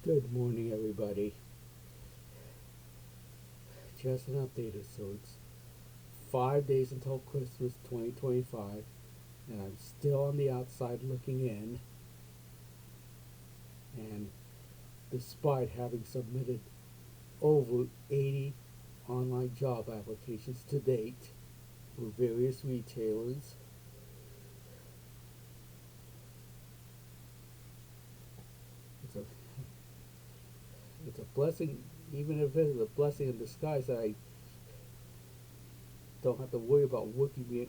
Good morning, everybody. Just an update. So it's 5 days until Christmas 2025, and I'm still on the outside looking in. And despite having submitted over 80 online job applications to date for various retailers, it's a it's a blessing. Even if it's a blessing in disguise that I don't have to worry about working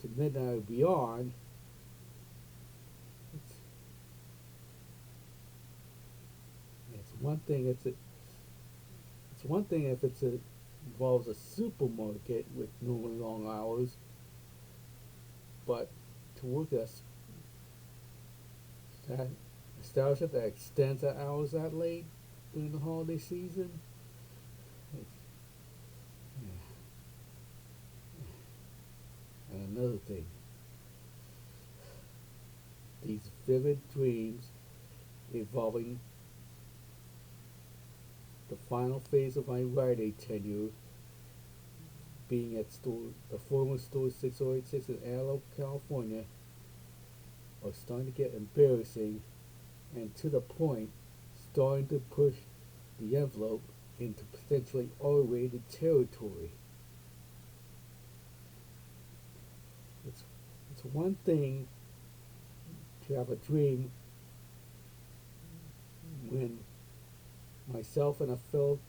to midnight or beyond. It's, it's one thing. It's one thing if involves a supermarket with normally long hours, but to work at that establishment that extends the hours that late during the holiday season. Yeah. And another thing, these vivid dreams involving the final phase of my Rite Aid tenure, being at the former store 6086 in Antelope, California, are starting to get embarrassing, and to the point, starting to push the envelope into potentially R-rated territory. It's one thing to have a dream when myself and a fellow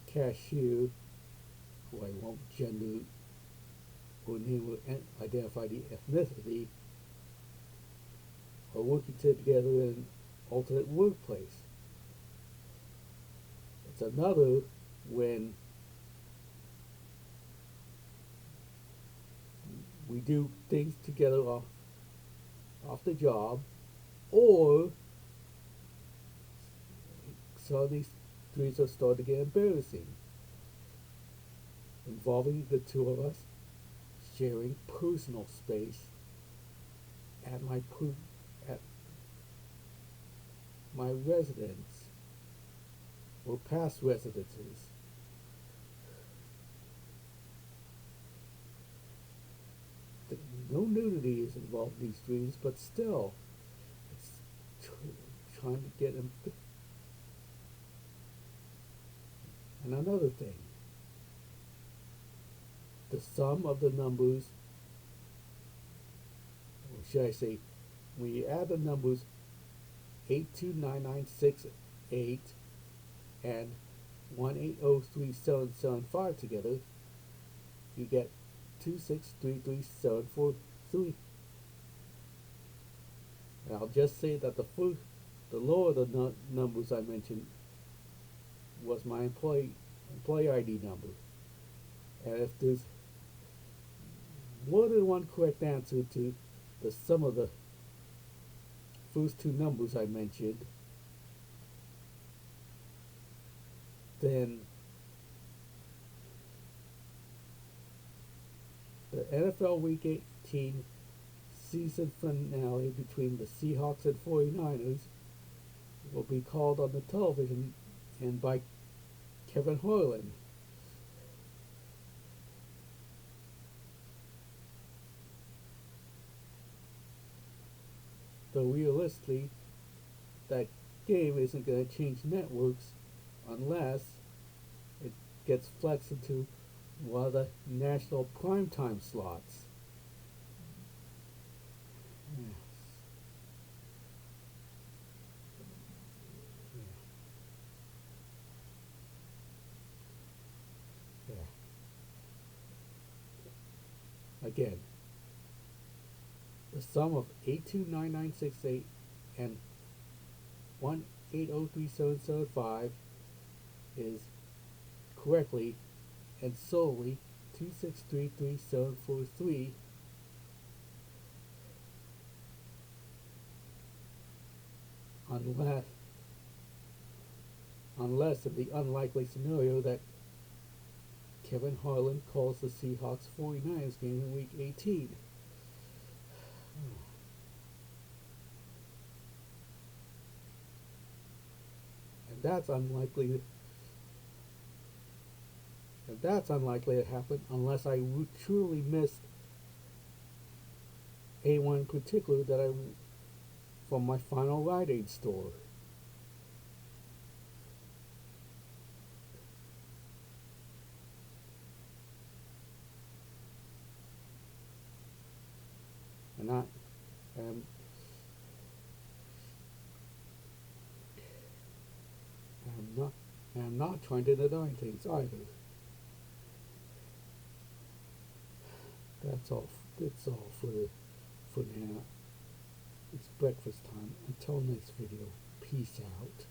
cashier, who I won't gender or name or identify the ethnicity, are working together in an alternate workplace. It's another when we do things together off the job, or some of these dreams are starting to get embarrassing, involving the two of us sharing personal space at at my residence or past residences. No nudity is involved in these dreams, but still, it's trying to get them. And another thing, the sum of the numbers, or should I say, when you add the numbers 829968 and 1803775 together, you get 2633743. And I'll just say that the lower the numbers I mentioned was my employee ID number. And if there's more than one correct answer to the sum of the first two numbers I mentioned, then the NFL Week 18 season finale between the Seahawks and 49ers will be called on the television and by Kevin Harlan. Though realistically, that game isn't going to change networks unless it gets flexed into one of the national primetime slots. Yes. Yeah. Yeah. Again, the sum of 829968 and 1803775 is correctly and solely 2633743, unless in the unlikely scenario that Kevin Harlan calls the Seahawks 49ers game in week 18. that's unlikely. If that's unlikely to happen, unless I truly missed A1 in particular that I from my final Rite Aid store. And I am I'm not trying to deny things either. That's all for now. It's breakfast time. Until next video. Peace out.